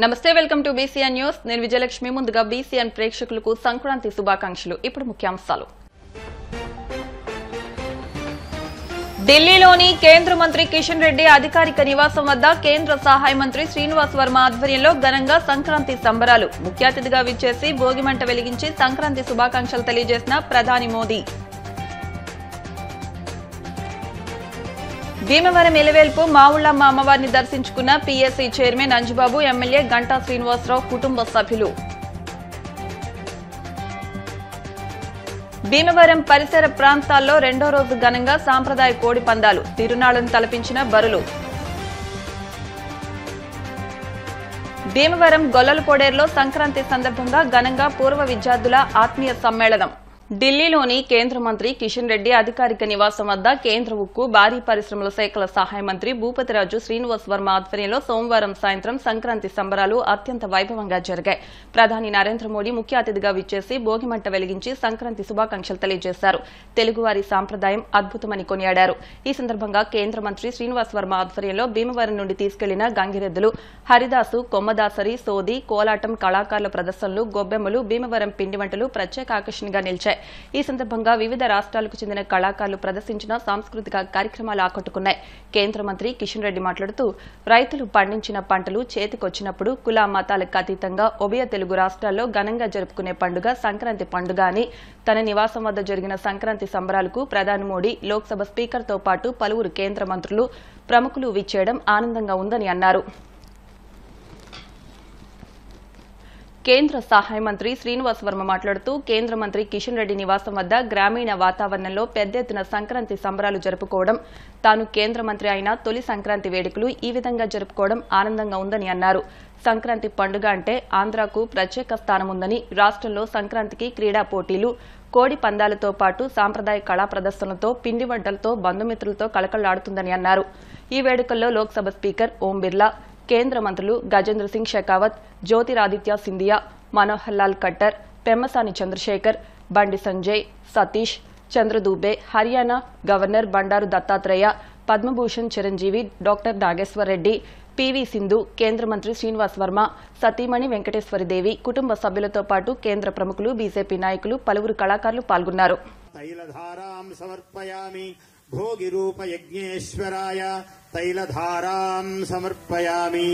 నమస్తే welcome to BCN news నేను విజయలక్ష్మి ముందుగా బీసీఎన్ ప్రేక్షకులకు సంక్రాంతి శుభాకాంక్షలు ఇప్పుడు ముఖ్యాంశాలు ఢిల్లీలోని కేంద్ర మంత్రి కిషన్ రెడ్డి అధికారిక నివాసం వద్ద కేంద్ర సహాయ మంత్రి శ్రీనివాస్ వర్మ ఆధ్వర్యంలో ఘనంగా సంక్రాంతి సంబరాలు ముఖ్య అతిథిగా విచ్చేసి భోగిమంట వెలిగించి సంక్రాంతి శుభాకాంక్షలు తెలియజేసిన ప్రధాని మోదీ భీమవరం ఎలివేల్పు మావుళ్లమ్మ అమ్మవారిని దర్శించుకున్న PSC chairman Anjubabu MLA Ganta Srinivasa Rao కుటుంబ సభ్యులు భీమవరం పరిసర ప్రాంతాల్లో రెండో రోజు ఘనంగా సాంప్రదాయ కోడి పందాలు తిరునాళ్లను తలపించిన బరులు భీమవరం గొల్లలకోడేరులో సంక్రాంతి సందర్భంగా ఘనంగా పూర్వ విద్యార్థుల ఆత్మీయ సమ్మేళనం ఢిల్లీలోని కేంద్ర మంత్రి కిషన్ రెడ్డి అధికారిక నివాసం వద్ద కేంద్ర ఉక్కు భారీ పరిశ్రమల శాఖల సహాయ మంత్రి భూపతిరాజు శ్రీనివాస్ వర్మ ఆధ్వర్యంలో సోమవారం సాయంత్రం సంక్రాంతి సంబరాలు అత్యంత వైభవంగా జరిగాయి. ప్రధాని నరేంద్ర మోదీ ముఖ్య అతిథిగా విచ్చేసి భోగిమంట వెలిగించి సంక్రాంతి శుభాకాంక్షలు తెలియజేశారు. తెలుగువారి సాంప్రదాయం అద్భుతమని కొనియాడారు. ఈ సందర్భంగా కేంద్ర మంత్రి శ్రీనివాస్ వర్మ ఆధ్వర్యంలో భీమవరం నుండి తీసుకెళ్లిన గంగిరెద్దులు, హరిదాసు, కొమ్మదాసరి, సోది, కోలాటం కళాకారుల ప్రదర్శనలు, గొబ్బెమ్మలు, భీమవరం పిండి వంటలు ప్రత్యేక ఆకర్షణగా నిలిచాయి. ఈ సందర్భంగా వివిధ రాష్ట్రాలకు చెందిన కళాకారులు ప్రదర్శించిన సాంస్కృతిక కార్యక్రమాలు ఆకట్టుకున్నాయి. కేంద్ర మంత్రి కిషన్ రెడ్డి మాట్లాడుతూ రైతులు పండించిన పంటలు చేతికొచ్చినప్పుడు కుల మతాలకు అతీతంగా ఉభయ తెలుగు రాష్ట్రాల్లో ఘనంగా జరుపుకునే పండుగ సంక్రాంతి పండుగ అని తన నివాసం వద్ద జరిగిన సంక్రాంతి సంబరాలకు ప్రధాని మోదీ, లోక్సభ స్పీకర్తో పాటు పలువురు కేంద్ర మంత్రులు, ప్రముఖులు విచ్చేయడం ఆనందంగా ఉందని అన్నారు. కేంద్ర సహాయ మంత్రి శ్రీనివాస్ వర్మ మాట్లాడుతూ కేంద్ర మంత్రి కిషన్ రెడ్డి నివాసం వద్ద గ్రామీణ వాతావరణంలో పెద్ద ఎత్తున సంక్రాంతి సంబరాలు జరుపుకోవడం, తాను కేంద్ర మంత్రి అయిన తొలి సంక్రాంతి వేడుకలు ఈ విధంగా జరుపుకోవడం ఆనందంగా ఉందని అన్నారు. సంక్రాంతి పండుగ అంటే ఆంధ్రాకు ప్రత్యేక స్థానం ఉందని, రాష్ట్రంలో సంక్రాంతికి క్రీడా పోటీలు, కోడి పందాలతో పాటు సాంప్రదాయ కళా ప్రదర్శనలతో, పిండి వంటలతో, బంధుమిత్రులతో కళకళలాడుతుందని అన్నారు. ఈ వేడుకల్లో లోక్సభ స్పీకర్ ఓం బిర్లా, కేంద్ర మంత్రులు Gajendra Singh Shekhawat, Jyotiraditya Scindia, Manohar Lal Khattar, Pemmasani Chandrasekhar, Bandi Sanjay, Satish Chandra Dubey, Haryana governor Bandaru Dattatreya, Padma Bhushan Chiranjeevi, doctor Nageshwar Reddy, PV Sindhu, కేంద్ర మంత్రి శ్రీనివాస్ వర్మ, సతీమణి వెంకటేశ్వరిదేవి, కుటుంబ సభ్యులతో పాటు కేంద్ర ప్రముఖులు, బీజేపీ నాయకులు, పలువురు కళాకారులు పాల్గొన్నారు. భోగిరూప యజ్ఞేశ్వరాయ తైలధారాం సమర్పయామి.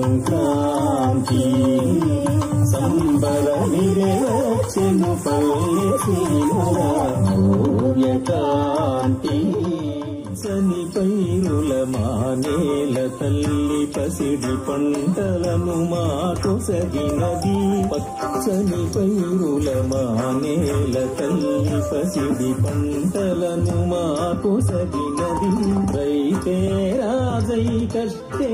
సంక్రాంతి సంబరమిరేచెను పల్లెకాంతి సని పైరుల మానేల తల్లి పసిడి పంటలను మాకు సగినది. పచ్చని పైరుల మానేల తల్లి పసిడి పంటలను మాకు సగినది. రైతే రాజై కష్టే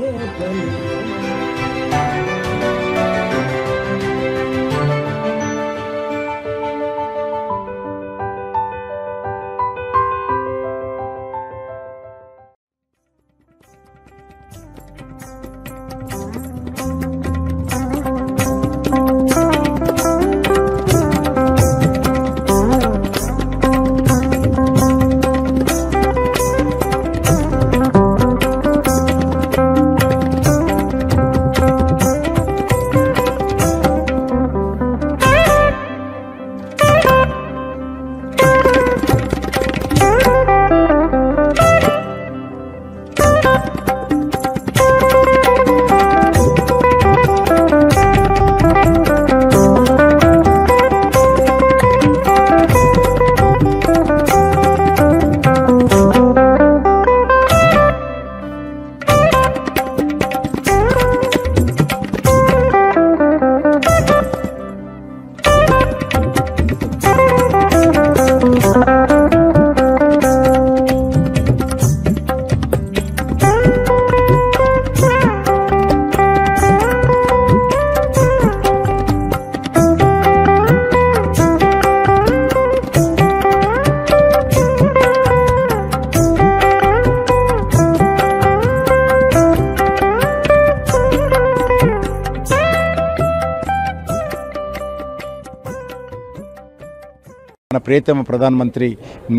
మన ప్రియతమ ప్రధానమంత్రి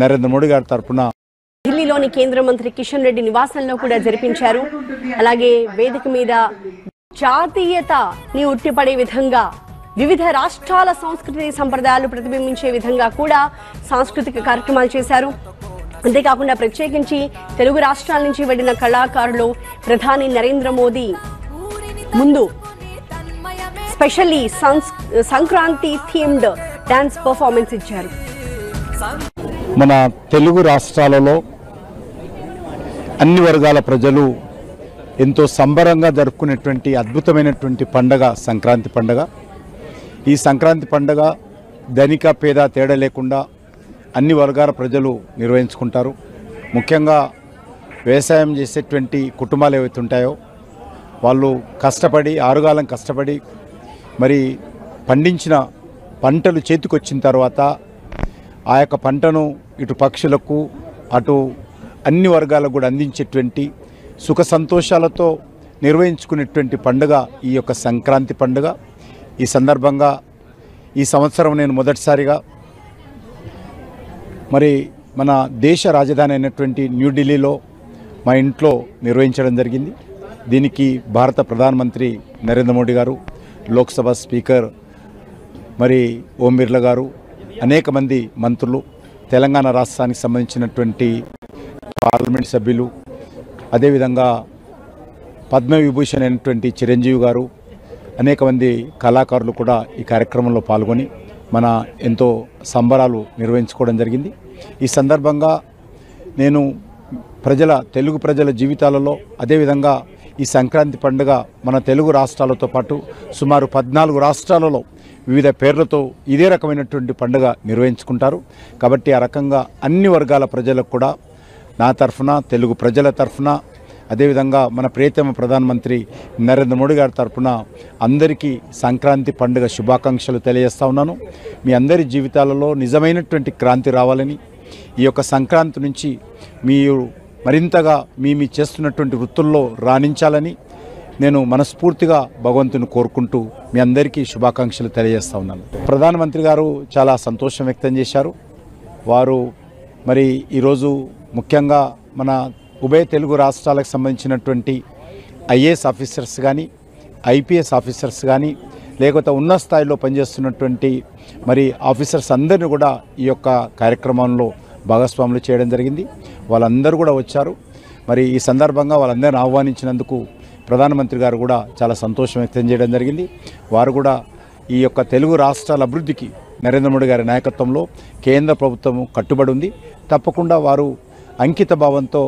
నరేంద్ర మోడీ గారి తరఫున ఢిల్లీలోని కేంద్ర మంత్రి కిషన్ రెడ్డి నివాసంలో కూడా జరిపించారు. అలాగే వేదిక మీద జాతీయతని ఉట్టిపడే విధంగా వివిధ రాష్ట్రాల సంస్కృతి సంప్రదాయాలు ప్రతిబింబించే విధంగా కూడా సాంస్కృతిక కార్యక్రమాలు చేశారు. అంతేకాకుండా ప్రత్యేకించి తెలుగు రాష్ట్రాల నుంచి వెళ్లిన కళాకారులు ప్రధాని నరేంద్ర మోదీ ముందు specially Sankranti themed dance performance ఇచ్చారు. మన తెలుగు రాష్ట్రాలలో అన్ని వర్గాల ప్రజలు ఎంతో సంబరంగా జరుపుకునేటువంటి అద్భుతమైనటువంటి పండగ సంక్రాంతి పండగ. ఈ సంక్రాంతి పండగ ధనిక పేద తేడా లేకుండా అన్ని వర్గాల ప్రజలు నిర్వహించుకుంటారు. ముఖ్యంగా వ్యవసాయం చేసేటువంటి కుటుంబాలు ఏవైతే ఉంటాయో వాళ్ళు కష్టపడి ఆరుగాలం కష్టపడి మరి పండించిన పంటలు చేతికొచ్చిన తర్వాత ఆ యొక్క పంటను ఇటు పక్షులకు అటు అన్ని వర్గాలకు కూడా అందించేటువంటి సుఖ సంతోషాలతో నిర్వహించుకునేటువంటి పండుగ ఈ యొక్క సంక్రాంతి పండుగ. ఈ సందర్భంగా ఈ సంవత్సరం నేను మొదటిసారిగా మరి మన దేశ రాజధాని అయినటువంటి న్యూఢిల్లీలో మా ఇంట్లో నిర్వహించడం జరిగింది. దీనికి భారత ప్రధానమంత్రి నరేంద్ర మోడీ గారు, లోక్సభ స్పీకర్ మరి ఓం బిర్లా గారు, అనేక మంది మంత్రులు, తెలంగాణ రాష్ట్రానికి సంబంధించినటువంటి పార్లమెంట్ సభ్యులు, అదేవిధంగా పద్మవిభూషణ్ అయినటువంటి చిరంజీవి గారు, అనేక మంది కళాకారులు కూడా ఈ కార్యక్రమంలో పాల్గొని మన ఎంతో సంబరాలు నిర్వహించుకోవడం జరిగింది. ఈ సందర్భంగా నేను తెలుగు ప్రజల జీవితాలలో అదేవిధంగా ఈ సంక్రాంతి పండుగ మన తెలుగు రాష్ట్రాలతో పాటు సుమారు 14 రాష్ట్రాలలో వివిధ పేర్లతో ఇదే రకమైనటువంటి పండుగ నిర్వహించుకుంటారు. కాబట్టి ఆ రకంగా అన్ని వర్గాల ప్రజలకు కూడా నా తరఫున, తెలుగు ప్రజల తరఫున, అదేవిధంగా మన ప్రియతమ ప్రధానమంత్రి నరేంద్ర మోడీ గారి తరఫున అందరికీ సంక్రాంతి పండుగ శుభాకాంక్షలు తెలియజేస్తా ఉన్నాను. మీ అందరి జీవితాలలో నిజమైనటువంటి క్రాంతి రావాలని, ఈ యొక్క సంక్రాంతి నుంచి మీరు మరింతగా మీ చేస్తున్నటువంటి వృత్తుల్లో రాణించాలని నేను మనస్ఫూర్తిగా భగవంతుని కోరుకుంటూ మీ అందరికీ శుభాకాంక్షలు తెలియజేస్తా ఉన్నాను. ప్రధానమంత్రి గారు చాలా సంతోషం వ్యక్తం చేశారు. వారు మరి ఈరోజు ముఖ్యంగా మన ఉభయ తెలుగు రాష్ట్రాలకు సంబంధించినటువంటి ఐఏఎస్ ఆఫీసర్స్ కానీ, ఐపీఎస్ ఆఫీసర్స్ కానీ, లేకపోతే ఉన్నత స్థాయిలో పనిచేస్తున్నటువంటి మరి ఆఫీసర్స్ అందరినీ కూడా ఈ యొక్క కార్యక్రమంలో భాగస్వాములు చేయడం జరిగింది. వాళ్ళందరూ కూడా వచ్చారు. మరి ఈ సందర్భంగా వాళ్ళందరినీ ఆహ్వానించినందుకు ప్రధానమంత్రి గారు కూడా చాలా సంతోషం వ్యక్తం చేయడం జరిగింది. వారు కూడా ఈ యొక్క తెలుగు రాష్ట్రాల అభివృద్ధికి నరేంద్ర మోడీ గారి నాయకత్వంలో కేంద్ర ప్రభుత్వం కట్టుబడి ఉంది. తప్పకుండా వారు అంకిత భావంతో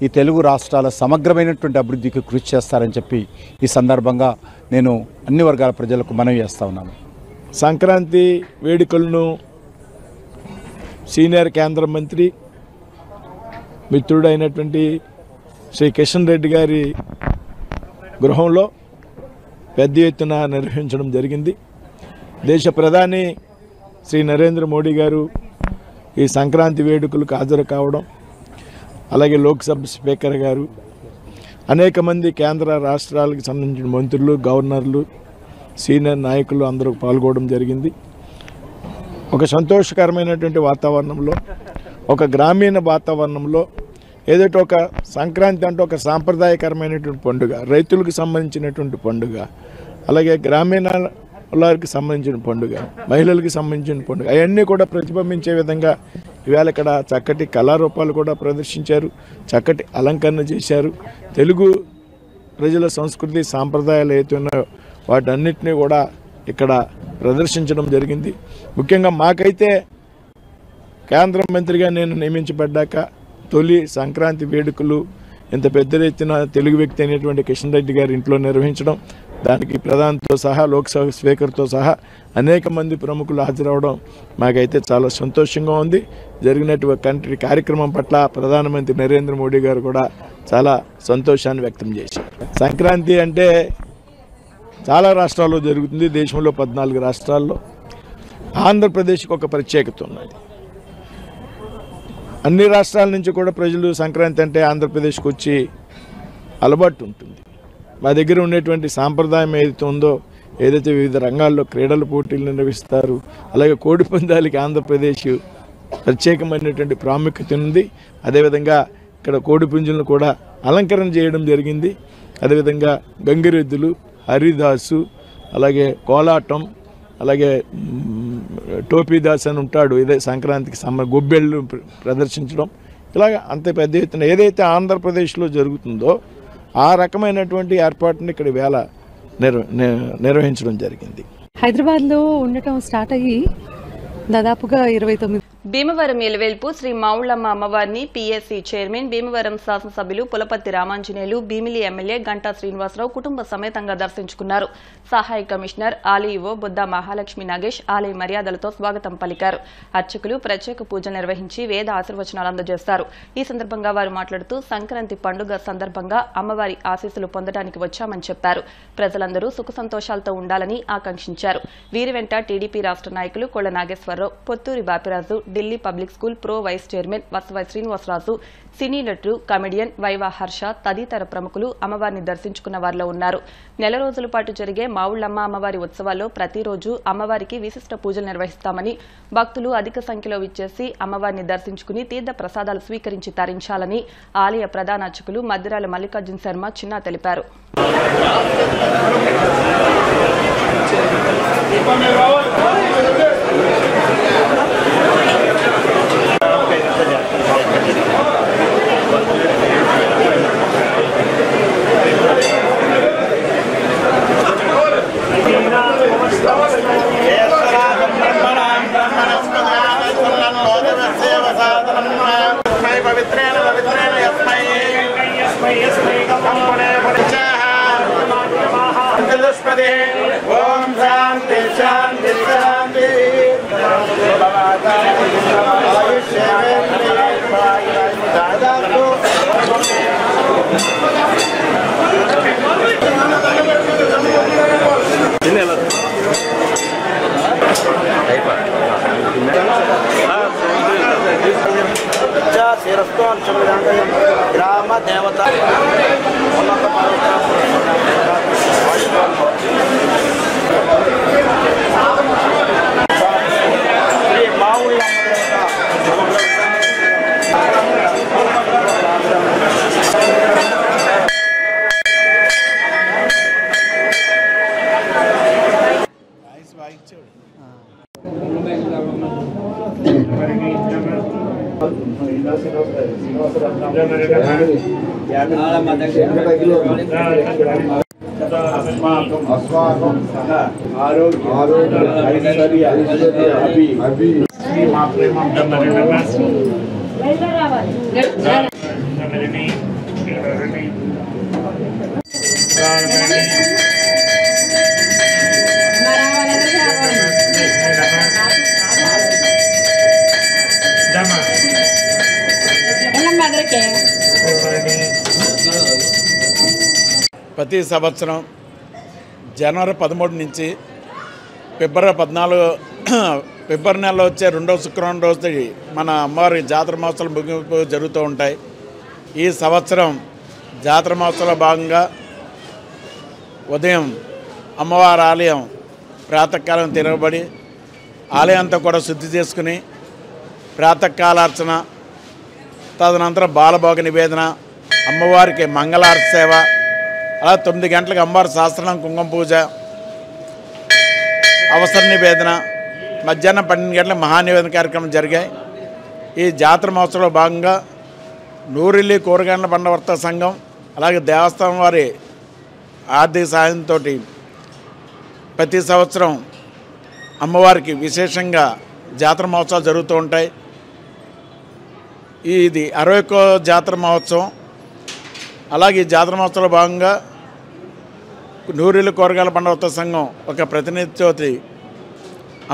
ఈ తెలుగు రాష్ట్రాల సమగ్రమైనటువంటి అభివృద్ధికి కృషి చేస్తారని చెప్పి ఈ సందర్భంగా నేను అన్ని వర్గాల ప్రజలకు మనవి చేస్తా ఉన్నాను. సంక్రాంతి వేడుకలను సీనియర్ కేంద్ర మంత్రి మిత్రుడైనటువంటి శ్రీ కిషన్ రెడ్డి గారి గృహంలో పెద్ద ఎత్తున నిర్వహించడం జరిగింది. దేశ ప్రధాని శ్రీ నరేంద్ర మోడీ గారు ఈ సంక్రాంతి వేడుకలకు హాజరు కావడం, అలాగే లోక్సభ స్పీకర్ గారు, అనేక మంది కేంద్ర రాష్ట్రాలకు సంబంధించిన మంత్రులు, గవర్నర్లు, సీనియర్ నాయకులు అందరూ పాల్గొనడం జరిగింది. ఒక సంతోషకరమైనటువంటి వాతావరణంలో, ఒక గ్రామీణ వాతావరణంలో ఏదైతే ఒక సంక్రాంతి అంటే ఒక సాంప్రదాయకరమైనటువంటి పండుగ, రైతులకు సంబంధించినటువంటి పండుగ, అలాగే గ్రామీణాలకు సంబంధించిన పండుగ, మహిళలకు సంబంధించిన పండుగ, అవన్నీ కూడా ప్రతిబింబించే విధంగా ఇవాళ ఇక్కడ చక్కటి కళారూపాలు కూడా ప్రదర్శించారు, చక్కటి అలంకరణ చేశారు. తెలుగు ప్రజల సంస్కృతి సాంప్రదాయాలు ఏవైతే ఉన్నాయో వాటన్నిటినీ కూడా ఇక్కడ ప్రదర్శించడం జరిగింది. ముఖ్యంగా మాకైతే కేంద్ర మంత్రిగా నేను నియమించబడ్డాక తొలి సంక్రాంతి వేడుకలు ఇంత పెద్ద ఎత్తున తెలుగు వ్యక్తి అయినటువంటి కిషన్ రెడ్డి గారి ఇంట్లో నిర్వహించడం, దానికి ప్రధానితో సహా లోక్సభ స్పీకర్తో సహా అనేక మంది ప్రముఖులు హాజరవడం మాకైతే చాలా సంతోషంగా ఉంది. జరిగినటువంటి కార్యక్రమం పట్ల ప్రధానమంత్రి నరేంద్ర మోడీ గారు కూడా చాలా సంతోషాన్ని వ్యక్తం చేశారు. సంక్రాంతి అంటే చాలా రాష్ట్రాల్లో జరుగుతుంది, దేశంలో 14 రాష్ట్రాల్లో. ఆంధ్రప్రదేశ్కి ఒక ప్రత్యేకత ఉన్నది. అన్ని రాష్ట్రాల నుంచి కూడా ప్రజలు సంక్రాంతి అంటే ఆంధ్రప్రదేశ్కి వచ్చి అలవాటు ఉంటుంది. మా దగ్గర ఉండేటువంటి సాంప్రదాయం ఏదైతే ఉందో ఏదైతే వివిధ రంగాల్లో క్రీడల పోటీలు నిర్వహిస్తారు. అలాగే కోడి పందాలకి ఆంధ్రప్రదేశ్ ప్రత్యేకమైనటువంటి ప్రాముఖ్యత ఉంది. అదేవిధంగా ఇక్కడ కోడి పుంజులను కూడా అలంకరణ చేయడం జరిగింది. అదేవిధంగా గంగిరెద్దులు, హరిదాసు, అలాగే కోలాటం, అలాగే టోపీదాస్ అని ఉంటాడు, ఇదే సంక్రాంతికి గొబ్బెళ్ళు ప్రదర్శించడం, ఇలాగ అంత పెద్ద ఎత్తున ఏదైతే ఆంధ్రప్రదేశ్లో జరుగుతుందో ఆ రకమైనటువంటి ఏర్పాటుని ఇక్కడ వేళ నిర్వహించడం జరిగింది. హైదరాబాద్లో ఉండటం స్టార్ట్ అయ్యి దాదాపుగా 29. భీమవరం ఎలవేల్పు శ్రీ మావుళ్ళమ్మ అమ్మవారిని పీఎస్సీ చైర్మన్, భీమవరం శాసనసభ్యులు పులపర్తి రామాంజనేయులు, భీమిలి ఎమ్మెల్యే గంటా శ్రీనివాసరావు కుటుంబ సమేతంగా దర్శించుకున్నారు. సహాయ కమిషనర్ ఆలయో బుద్ధ మహాలక్ష్మి నాగేష్ ఆలయ మర్యాదలతో స్వాగతం పలికారు. అర్చకులు ప్రత్యేక పూజ నిర్వహించి వేద ఆశీర్వచనాలు అందజేస్తారు. ఈ సందర్భంగా వారు మాట్లాడుతూ సంక్రాంతి పండుగ సందర్భంగా అమ్మవారి ఆశీస్సులు పొందడానికి వచ్చామని చెప్పారు. ప్రజలందరూ సుఖ సంతోషాలతో ఉండాలని ఆకాంక్షించారు. వీరి వెంట టీడీపీ రాష్ట్ర నాయకులు Kolla Nageswararao, Potturi Bapiraju, Delhi public school pro vice chairman Vasavai Srinivasaraju, cine నటుడు కమెడియన్ వైవా హర్ష తదితర ప్రముఖులు అమ్మవారిని దర్శించుకున్న వారిలో ఉన్నారు. నెల రోజుల పాటు జరిగే మావుళ్ళమ్మ అమ్మవారి ఉత్సవాల్లో ప్రతిరోజు అమ్మవారికి విశిష్ట పూజలు నిర్వహిస్తామని, భక్తులు అధిక సంఖ్యలో విచ్చేసి అమ్మవారిని దర్శించుకుని తీర్థ ప్రసాదాలు స్వీకరించి తరించాలని ఆలయ ప్రధాన అర్చకులు మద్దిరాల మల్లికార్జున శర్మ చిన్నా తెలిపారు. ఓం శాంతి శాంతి శాంతి గ్రామ దేవత ప్రతి సంవత్సరం జనవరి 13 నుంచి ఫిబ్రవరి 14 ఫిబ్రవరి నెలలో వచ్చే రెండవ శుక్రవారం రోజు మన అమ్మవారి జాతర మహోత్సవాలు ముగింపు జరుగుతూ ఉంటాయి. ఈ సంవత్సరం జాతర మహోత్సవంలో భాగంగా ఉదయం అమ్మవారి ఆలయం ప్రాతకాలం తిరగబడి ఆలయం అంతా కూడా శుద్ధి చేసుకుని ప్రాతకాలార్చన, తదనంతరం బాలభోగ నివేదన, అమ్మవారికి మంగళారతి సేవ, అలా 9 గంటలకు అమ్మవారి సహస్రనామ కుంకుమ పూజ, అవసర నివేదన, మధ్యాహ్నం 12 గంటలకు మహానివేదన కార్యక్రమం జరిగాయి. ఈ జాతర మహోత్సవంలో భాగంగా నూరిల్లి కూరగాయల పండ్ల వర్తక సంఘం అలాగే దేవస్థానం వారి ఆర్థిక సహాయంతో ప్రతి సంవత్సరం అమ్మవారికి విశేషంగా జాతర మహోత్సవాలు జరుగుతూ ఉంటాయి. ఇది 61వ జాతర మహోత్సవం. అలాగే ఈ జాతర మహోత్సవంలో భాగంగా నూరిల్లి కూరగాయల పండ్ల వర్తక సంఘం ఒక ప్రతినిధితో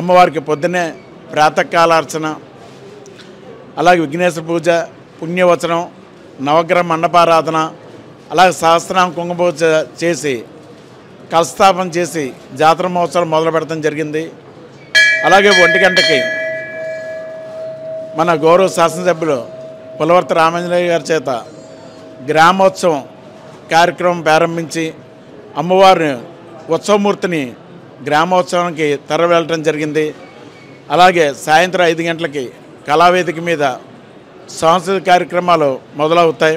అమ్మవారికి పొద్దున్నే ప్రాతకాలార్చన, అలాగే విఘ్నేశ్వర పూజ, పుణ్యవచనం, నవగ్రహ మండపారాధన, అలాగే సహస్రనామ కుంకుమ పూజ చేసి కలస్థాపన చేసి జాతర మహోత్సవం మొదలు పెడతాం జరిగింది. అలాగే 1 గంటకి మన గౌరవ శాసనసభ్యులు పులవర్తి రామాంజనేయ గారి చేత గ్రామోత్సవం కార్యక్రమం ప్రారంభించి అమ్మవారిని ఉత్సవమూర్తిని గ్రామోత్సవానికి తరలి వెళ్ళటం జరిగింది. అలాగే సాయంత్రం 5 గంటలకి కళావేదిక మీద సాంస్కృతిక కార్యక్రమాలు మొదలవుతాయి.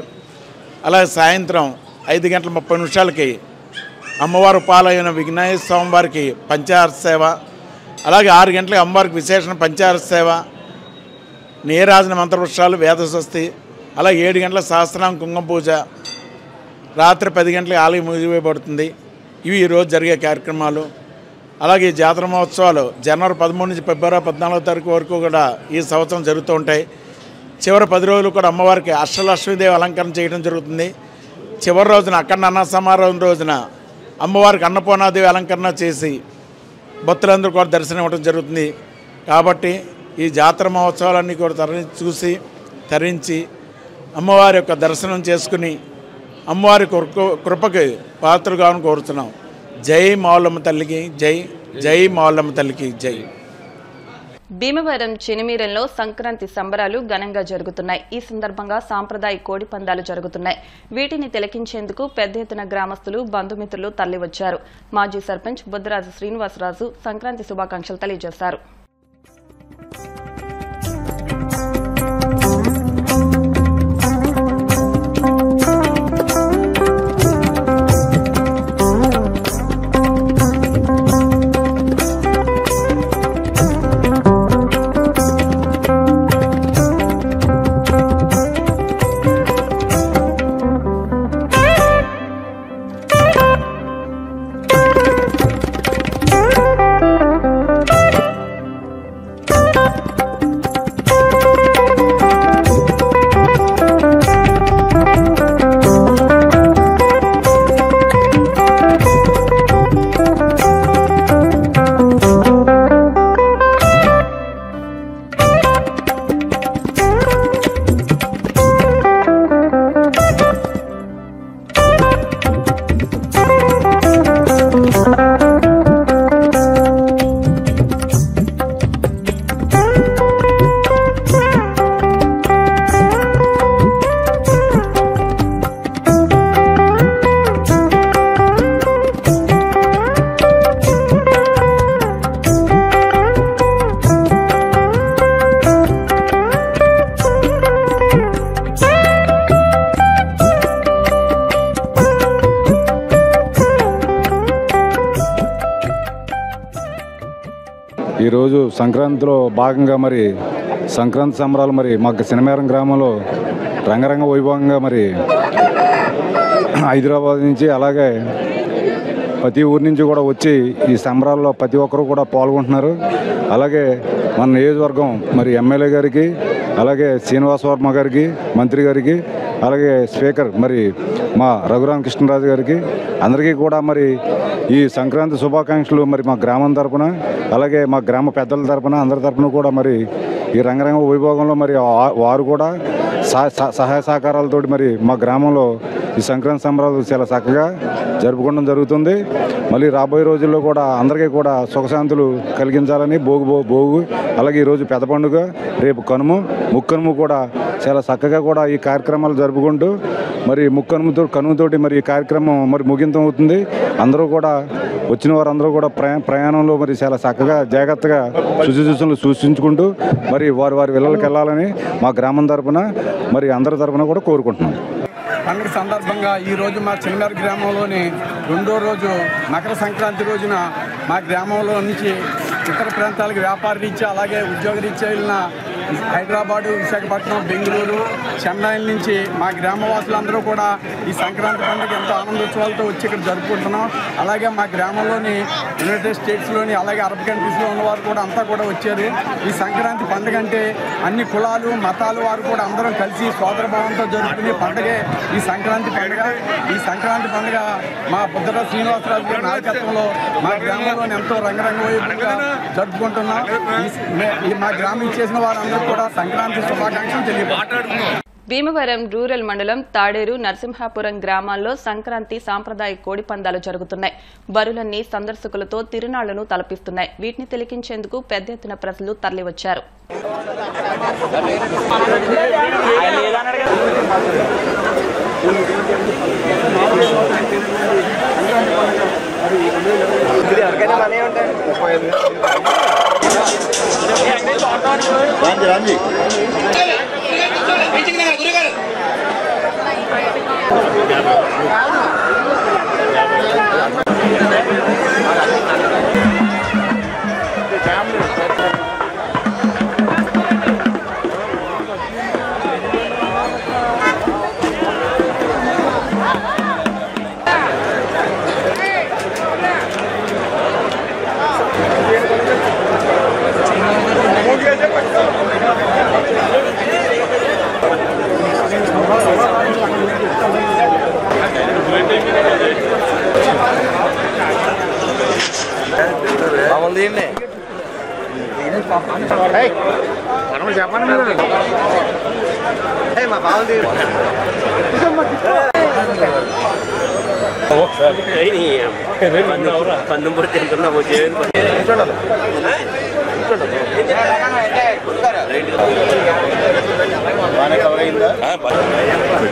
అలాగే సాయంత్రం 5:30 అమ్మవారు పాలైన విఘ్నేశ్వర స్వామి వారికి పంచాహార సేవ, అలాగే 6 గంటలకు అమ్మవారికి విశేషణ పంచాహార సేవ, నీరాజన మంత్రపుష్పాలు, వేదస్వస్తి, అలాగే 7 గంటల సహస్రనామ కుంకుమ పూజ, రాత్రి 10 గంటలకు ఆలయం మూసివేయబడుతుంది. ఇవి ఈరోజు జరిగే కార్యక్రమాలు. అలాగే ఈ జాతర మహోత్సవాలు జనవరి 13 నుంచి ఫిబ్రవరి 14 తారీఖు వరకు కూడా ఈ సంవత్సరం జరుగుతూ ఉంటాయి. చివరి 10 రోజులు కూడా అమ్మవారికి అష్టలక్ష్మీదేవి అలంకరణ చేయడం జరుగుతుంది. చివరి రోజున అఖండ అన్న సమారోహం రోజున అమ్మవారికి అన్నపూర్ణాదేవి అలంకరణ చేసి భక్తులందరూ కూడా దర్శనం ఇవ్వడం జరుగుతుంది. కాబట్టి ఈ జాతర మహోత్సవాలన్నీ కూడా తరించి అమ్మవారి యొక్క దర్శనం చేసుకుని అమ్మవారి కృపకి పాత్రగా కోరుతున్నాం. జై మావులమ్మ తల్లికి జై, జై మావులమ్మ తల్లికి జై. భీమవరం చినిమీరంలో సంక్రాంతి సంబరాలు ఘనంగా జరుగుతున్నాయి. ఈ సందర్భంగా సాంప్రదాయ కోడి పందాలు జరుగుతున్నాయి. వీటిని తిలకించేందుకు పెద్ద ఎత్తున గ్రామస్తులు, బంధుమిత్రులు తరలివచ్చారు. మాజీ సర్పంచ్ బుద్ధరాజు శ్రీనివాసరాజు సంక్రాంతి శుభాకాంక్షలు తెలియజేశారు. ఈరోజు సంక్రాంతిలో భాగంగా మరి సంక్రాంతి సంబరాలు మరి మాకు సినిమేరం గ్రామంలో రంగరంగ వైభవంగా మరి హైదరాబాద్ నుంచి అలాగే ప్రతి ఊరి నుంచి కూడా వచ్చి ఈ సంబరాల్లో ప్రతి ఒక్కరు కూడా పాల్గొంటున్నారు. అలాగే మన నియోజకవర్గం మరి ఎమ్మెల్యే గారికి, అలాగే శ్రీనివాస వర్మ గారికి, మంత్రి గారికి, అలాగే స్పీకర్ మరి మా రఘురామకృష్ణరాజు గారికి అందరికీ కూడా మరి ఈ సంక్రాంతి శుభాకాంక్షలు మరి మా గ్రామం తరపున, అలాగే మా గ్రామ పెద్దల తరపున, అందరి తరపున కూడా మరి ఈ రంగరంగ వైభోగంలో మరి వారు కూడా సహాయ సహకారాలతో మరి మా గ్రామంలో ఈ సంక్రాంతి సంబరాలు చాలా చక్కగా జరుపుకోవడం జరుగుతుంది. మళ్ళీ రాబోయే రోజుల్లో కూడా అందరికీ కూడా సుఖశాంతులు కలిగించాలని భోగు అలాగే ఈరోజు పెద్ద పండుగ, రేపు ముక్కనుము కూడా చాలా చక్కగా కూడా ఈ కార్యక్రమాలు జరుపుకుంటూ మరి కనుమతోటి మరి ఈ కార్యక్రమం మరి ముగింతం అవుతుంది. అందరూ కూడా వచ్చిన వారందరూ కూడా ప్రయాణంలో మరి చాలా చక్కగా జాగ్రత్తగా శుచిశూచనలు సూచించుకుంటూ మరి వారి ఇళ్ళకి వెళ్ళాలని మా గ్రామం తరపున మరి అందరి తరపున కూడా కోరుకుంటున్నాం. పండుగ సందర్భంగా ఈరోజు మా చిన్నర గ్రామంలోని 2వ రోజు మకర సంక్రాంతి రోజున మా గ్రామంలో నుంచి ఇతర ప్రాంతాలకు వ్యాపార రీత్యా అలాగే ఉద్యోగ రీత్యా వెళ్ళిన హైదరాబాదు, విశాఖపట్నం, బెంగళూరు, చెన్నై నుంచి మా గ్రామవాసులందరూ కూడా ఈ సంక్రాంతి పండుగ ఎంతో ఆనందోత్సవాలతో వచ్చి ఇక్కడ జరుపుకుంటున్నాం. అలాగే మా గ్రామంలోని యునైటెడ్ స్టేట్స్లోని అలాగే అరబ్ కంట్రీస్లో ఉన్నవారు కూడా అంతా కూడా వచ్చారు. ఈ సంక్రాంతి పండుగ అంటే అన్ని కులాలు మతాలు వారు కూడా అందరం కలిసి సోదరభావంతో జరుపుకునే పండుగే ఈ సంక్రాంతి పండుగ. ఈ సంక్రాంతి పండుగ మా బుద్ధరాజు శ్రీనివాసరాజు గారి నాయకత్వంలో మా గ్రామంలోని ఎంతో రంగరంగ వైభవంగా జరుపుకుంటున్నాం. మా గ్రామం చేసిన వారందరూ కూడా సంక్రాంతి శుభాకాంక్షలు తెలియజేస్తున్నారు. భీమవరం రూరల్ మండలం తాడేరు, నరసింహాపురం గ్రామాల్లో సంక్రాంతి సాంప్రదాయ కోడి పందాలు జరుగుతున్నాయి. బరులన్నీ సందర్శకులతో తిరునాళ్లను తలపిస్తున్నాయి. వీటిని తిలకించేందుకు పెద్ద ఎత్తున ప్రజలు తరలివచ్చారు.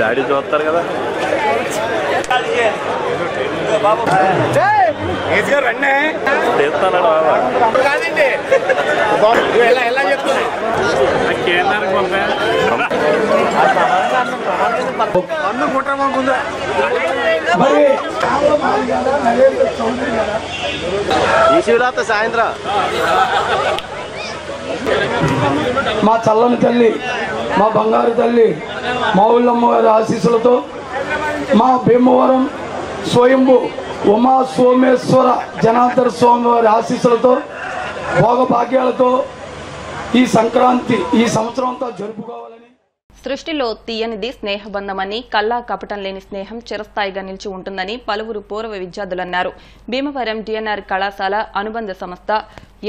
డాడీ చూస్తారు కదా ఈ శివరాత్రి సాయంత్రం మా చల్లని తల్లి, మా బంగారు తల్లి, మా ఊళ్ళమ్మ వారి ఆశీస్సులతో, మా భీమవరం స్వయంభు ఉమా సోమేశ్వర జనార్దన స్వామి వారి ఆశీస్సులతో, భోగభాగ్యాలతో ఈ సంక్రాంతి ఈ సంవత్సరం అంతా జరుపుకోవాలని. సృష్టిలో తీయనిది స్నేహబంధమని, కల్లా కపటం లేని స్నేహం చిరస్థాయిగా నిలిచి ఉంటుందని పలువురు పూర్వ విద్యార్థులన్నారు. భీమవరం డిఎన్ఆర్ కళాశాల అనుబంధ సంస్థ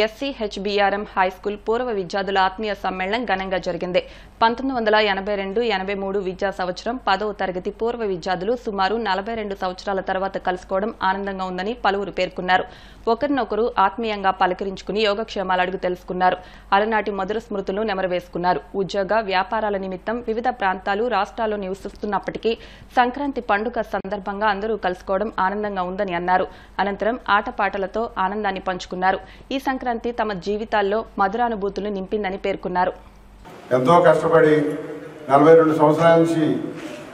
ఎస్సీహెచ్బీఆర్ఎం హైస్కూల్ పూర్వ విద్యార్థుల ఆత్మీయ సమ్మేళనం ఘనంగా జరిగింది. 1982-83 విద్యా సంవత్సరం 10వ తరగతి పూర్వ విద్యార్థులు సుమారు 42 సంవత్సరాల తర్వాత కలుసుకోవడం ఆనందంగా ఉందని పలువురు పేర్కొన్నారు. ఒకరినొకరు ఆత్మీయంగా పలకరించుకుని యోగక్షేమాలు అడుగు తెలుసుకున్నారు. అలనాటి మధుర స్మృతులు నెమరవేసుకున్నారు. ఉద్యోగ వ్యాపారాల నిమిత్తం వివిధ ప్రాంతాలు రాష్ట్రాల్లో నివసిస్తున్నప్పటికీ సంక్రాంతి పండుగ సందర్భంగా అందరూ కలుసుకోవడం ఆనందంగా ఉందని అన్నారు. అనంతరం ఆటపాటలతో ఆనందాన్ని పంచుకున్నారు. ఈ సంక్రాంతి తమ జీవితాల్లో మధురానుభూతులు నింపిందని పేర్కొన్నారు. ఎంతో కష్టపడి 42 సంవత్సరాల నుంచి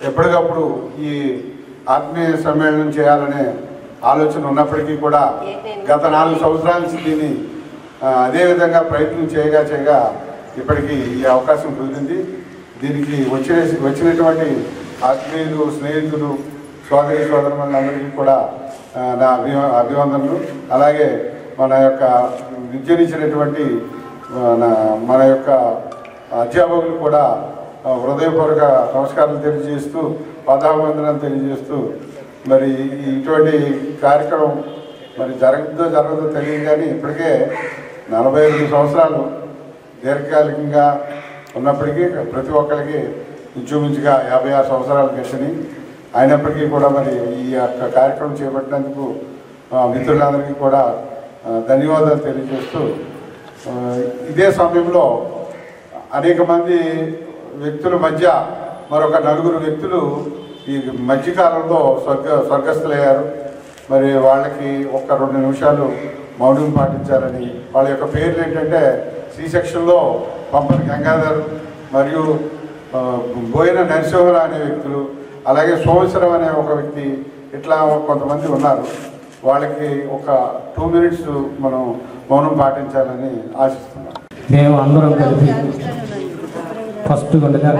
ఎప్పటికప్పుడు ఈ ఆత్మీయ సమ్మేళనం చేయాలనే ఆలోచన ఉన్నప్పటికీ కూడా గత 4 సంవత్సరాల నుంచి దీన్ని అదేవిధంగా ప్రయత్నం చేయగా ఇప్పటికీ ఈ అవకాశం కుదిరింది. దీనికి వచ్చినటువంటి ఆత్మీయులు, స్నేహితులు, సోదరి సోదరులందరికీ కూడా నా అభివందనలు. అలాగే మన యొక్క విద్యనిచ్చినటువంటి మన యొక్క అధ్యాపకులు కూడా హృదయపూర్వక నమస్కారాలు తెలియజేస్తూ, పాదాభివందనాలు తెలియజేస్తూ, మరి ఇటువంటి కార్యక్రమం మరి జరగదో తెలియదు కానీ ఇప్పటికే 42 సంవత్సరాలు దీర్ఘకాలికంగా ఉన్నప్పటికీ ప్రతి ఒక్కరికి ఇంచుమించుగా 56 సంవత్సరాలు గడిచినాయి. అయినప్పటికీ కూడా మరి ఈ యొక్క కార్యక్రమం చేపట్టినందుకు మిత్రులందరికీ కూడా ధన్యవాదాలు తెలియజేస్తూ, ఇదే సమయంలో అనేక మంది వ్యక్తుల మధ్య మరొక 4 వ్యక్తులు ఈ మధ్యకాలంలో స్వర్గస్థులయ్యారు. మరి వాళ్ళకి ఒక 2 నిమిషాలు మౌనం పాటించాలని, వాళ్ళ యొక్క పేర్లు ఏంటంటే సి సెక్షన్లో పంపని గంగాధర్ మరియు బోయిన నరసింహరావు అనే వ్యక్తులు, అలాగే సోమేశ్వరం అనే ఒక వ్యక్తి, ఇట్లా కొంతమంది ఉన్నారు. వాళ్ళకి ఒక 2 మినిట్స్ మనం మౌనం పాటించాలని ఆశిస్తున్నాం. మేము అందరం కలిపి ఫస్ట్ గుండగా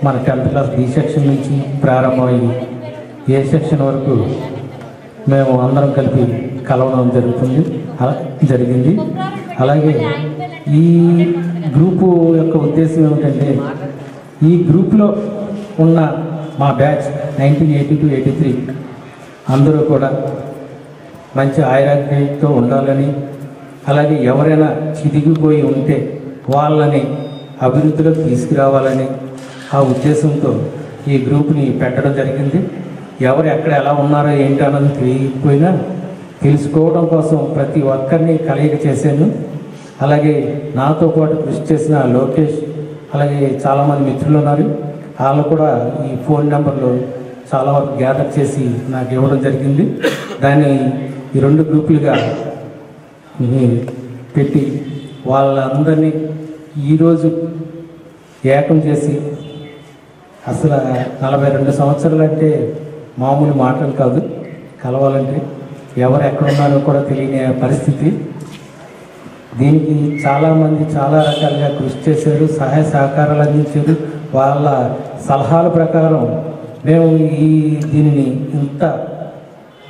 మన 10th క్లాస్ బి సెక్షన్ నుంచి ప్రారంభమయ్యి ఏ సెక్షన్ వరకు మేము అందరం కలిపి కలవడం జరిగింది. అలాగే ఈ గ్రూపు యొక్క ఉద్దేశం ఏమిటంటే, ఈ గ్రూప్లో ఉన్న మా బ్యాచ్ 1982-83 అందరూ కూడా మంచి ఆరోగ్యంతో ఉండాలని, అలాగే ఎవరైనా చితికిపోయి ఉంటే వాళ్ళని అభివృద్ధిలోకి తీసుకురావాలని ఆ ఉద్దేశంతో ఈ గ్రూప్ని పెట్టడం జరిగింది. ఎవరు ఎక్కడ ఎలా ఉన్నారో ఏంటో అన్నది తెలియకపోయినా తెలుసుకోవడం కోసం ప్రతి ఒక్కరిని కలయిక చేశాను. అలాగే నాతో పాటు కృషి చేసిన లోకేష్, అలాగే చాలామంది మిత్రులు ఉన్నారు. వాళ్ళు కూడా ఈ ఫోన్ నెంబర్లు చాలా వరకు గ్యాదర్ చేసి నాకు ఇవ్వడం జరిగింది. దాన్ని ఈ 2 గ్రూపులుగా పెట్టి వాళ్ళందరినీ ఈరోజు ఏకం చేసి, అసలు 42 సంవత్సరాలు అంటే మామూలు మాటలు కాదు. కలవాలంటే ఎవరు ఎక్కడున్నారో కూడా తెలియని పరిస్థితి. దీనికి చాలామంది చాలా రకాలుగా కృషి చేశారు, సహాయ సహకారాలు అందించారు. వాళ్ళ సలహాల ప్రకారం మేము దీనిని ఇంత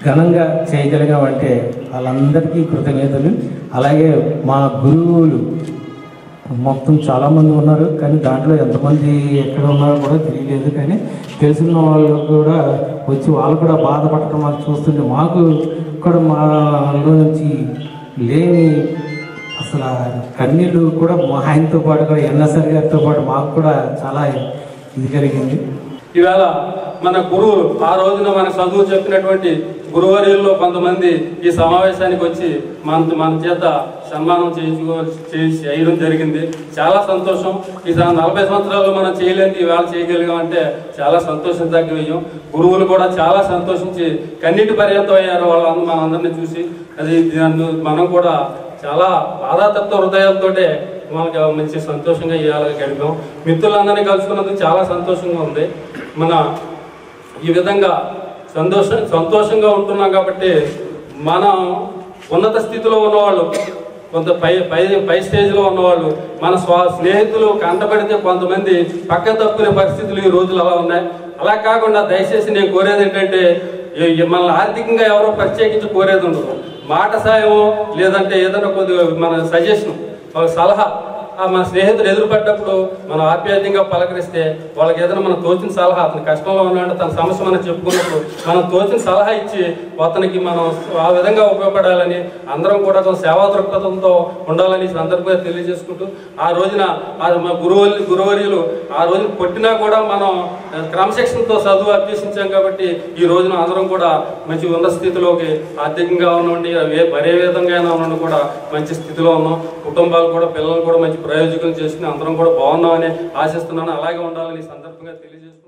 ఘనంగా చేయగలిగామంటే వాళ్ళందరికీ కృతజ్ఞతలు. అలాగే మా గురువులు మొత్తం చాలామంది ఉన్నారు, కానీ దాంట్లో ఎంతమంది ఎక్కడ ఉన్నారో కూడా తెలియలేదు. కానీ తెలిసిన వాళ్ళు కూడా వచ్చి వాళ్ళు కూడా బాధపడటం మాకు చూస్తుంటే మాకు కూడా మాలో నుంచి లేని అసలు కన్నీళ్ళు కూడా మా ఆయనతో పాటు కూడా ఎన్ఎస్ఆర్ గారితో పాటు మాకు కూడా చాలా ఇది కలిగింది. ఈవేళ మన గురువులు ఆ రోజున మన చదువు చెప్పినటువంటి గురువర్యుల్లో కొంతమంది ఈ సమావేశానికి వచ్చి మన చేత సన్మానం చేయడం జరిగింది. చాలా సంతోషం. ఈ 40 సంవత్సరాలు మనం చేయలేని ఈవేళ చేయగలిగామంటే చాలా సంతోషించదగ్గ విషయం. గురువులు కూడా చాలా సంతోషించి కన్నీటి పర్యంతం అయ్యారు వాళ్ళందరూ మనందరినీ చూసి. అది మనం కూడా చాలా బాధాతత్వ హృదయాలతో మనకి మంచి సంతోషంగా ఇవాళ గడిపాం. మిత్రులందరినీ కలుసుకున్నందుకు చాలా సంతోషంగా ఉంది. మన ఈ విధంగా సంతోషంగా ఉంటున్నాం కాబట్టి మనం ఉన్నత స్థితిలో ఉన్నవాళ్ళు, కొంత పై స్టేజ్లో ఉన్నవాళ్ళు, మన స్నేహితులు కంటపడితే కొంతమంది పక్క తప్పుకునే పరిస్థితులు ఈ రోజులు అలా ఉన్నాయి. అలా కాకుండా దయచేసి నేను కోరేది ఏంటంటే, మనల్ని ఆర్థికంగా ఎవరో ప్రత్యేకించి కోరేది ఉండదు. మాట సాయం లేదంటే ఏదైనా కొద్దిగా మన సజెషన్, సలహా మన స్నేహితులు ఎదురుపడ్డప్పుడు మనం ఆప్యాయంగా పలకరిస్తే వాళ్ళకి ఏదైనా మనం తోచిన సలహా, అతని కష్టంలో ఉన్నాడు తన సమస్య మనం చెప్పుకున్నప్పుడు మనం తోచిన సలహా ఇచ్చి అతనికి మనం ఆ విధంగా ఉపయోగపడాలని అందరం కూడా సేవా దృక్పథంతో ఉండాలని సందర్భంగా తెలియజేసుకుంటూ, ఆ రోజున మా గురువర్యులు ఆ రోజున కొట్టినా కూడా మనం క్రమశిక్షణతో చదువు అభ్యసించాం కాబట్టి ఈ రోజున అందరం కూడా మంచి ఉన్నత స్థితిలోకి ఆర్థికంగా ఉండండి, మరే విధంగా ఉండండి కూడా మంచి స్థితిలో ఉన్నాం. కుటుంబాలు కూడా పిల్లలు కూడా మంచి ప్రయోజకులు చేసుకుని అందరం కూడా బాగున్నామని ఆశిస్తున్నాను. అలాగే ఉండాలని సందర్భంగా తెలియజేసుకుంటూ,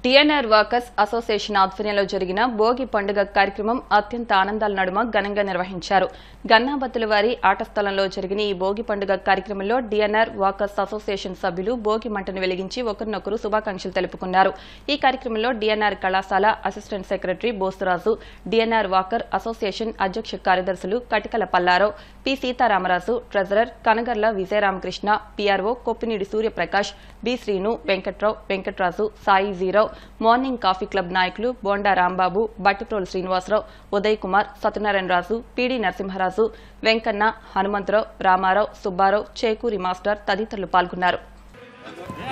డిఎన్ఆర్ వర్కర్స్ అసోసియేషన్ ఆధ్వర్యంలో జరిగిన భోగి పండుగ కార్యక్రమం అత్యంత ఆనందాల నడుమ ఘనంగా నిర్వహించారు. గన్నాబత్తుల వారి ఆట స్థలంలో జరిగిన ఈ భోగి పండుగ కార్యక్రమంలో డిఎన్ఆర్ వర్కర్స్ అసోసియేషన్ సభ్యులు భోగి మంటను వెలిగించి ఒకరినొకరు శుభాకాంక్షలు తెలుపుకున్నారు. ఈ కార్యక్రమంలో డిఎన్ఆర్ కళాశాల assistant secretary Bosuraju, DNR walker association అధ్యక్ష కార్యదర్శులు Katikala Pallarao, P Sitaramaraju, treasurer Kanagarla Vijayaramakrishna, PRO Koppineedi Suryaprakash, B Srinu, Venkatrao, Venkatraju, Sai Jeerao, morning coffee club నాయకులు బోండా రాంబాబు, బట్టిప్రోలు శ్రీనివాసరావు, ఉదయ్ కుమార్, సత్యనారాయణరాజు, పిడి నరసింహరాజు, వెంకన్న, హనుమంతరావు, రామారావు, సుబ్బారావు, చేకూరి మాస్టర్ తదితరులు పాల్గొన్నారు.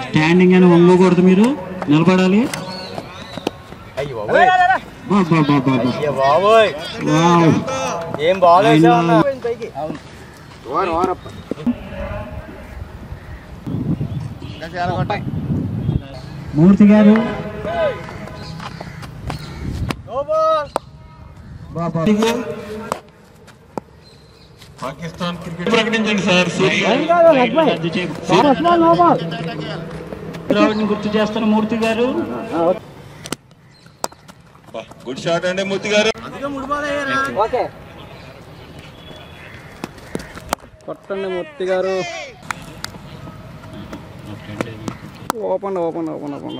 స్టాండింగ్ అని వంగకూడదు, మీరు నిలబడాలి. మూర్తి గారు పాకిస్తాన్ క్రికెట్ ప్రకటించండి సార్. గుర్తు చేస్తున్న మూర్తి గారు. గుడ్ షాట్ అండి మూర్తి గారు. కొట్టండి మూర్తి గారు. Open open open open.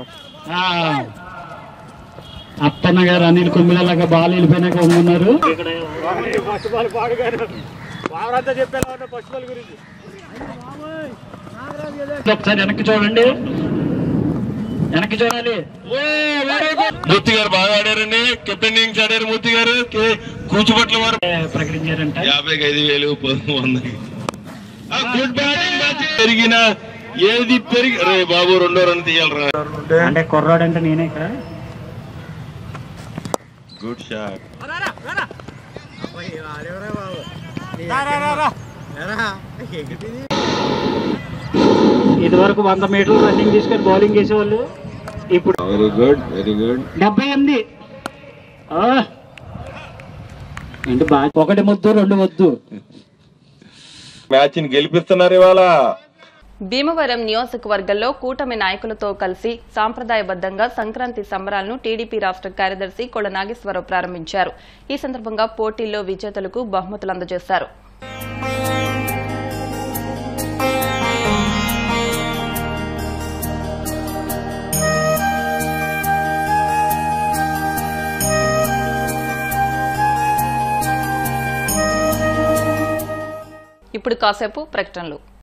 Appanna గారు అనిల్ కుమ్మిలలాగా బాల్ వెళ్ళిపోయినాక ఉన్నారు. ఒకసారి వెనక్కి చూడండి, వెనక్కి చూడాలి. మూర్తి గారు బాగా ఆడారండి. కెప్టెన్ ఇన్నింగ్స్ ఆడారు మూర్తి గారు. కూచిపట్ల వారు ప్రకటించారంట 55,000 100. గుడ్ బ్యాటింగ్ పెరిగిన ఏది పెరిగి బాబు 2వ రన్ తీయాలరా అంటే కుర్రాడు అంటే నేనే ఇక్కడ. Good shot. ఇది వరకు 100 మీటర్లు రన్నింగ్ తీసుకొని బౌలింగ్ చేసేవాళ్ళు. ఇప్పుడు వెరీ గుడ్ వెరీ గుడ్. 78. అంటే బాగా 1 ముద్దు 2 వద్దు. మ్యాచ్ ని గెలిపిస్తున్నారు ఇవాళ. భీమవరం నియోజకవర్గంలో కూటమి నాయకులతో కలిసి సాంప్రదాయబద్దంగా సంక్రాంతి సంబరాలను టీడీపీ రాష్ట్ర కార్యదర్శి కొళ్ల నాగేశ్వరరావు ప్రారంభించారు. ఈ సందర్భంగా పోటీల్లో విజేతలకు బహుమతులు అందజేశారు. ఇప్పుడు కాసేపు ప్రకటనలు.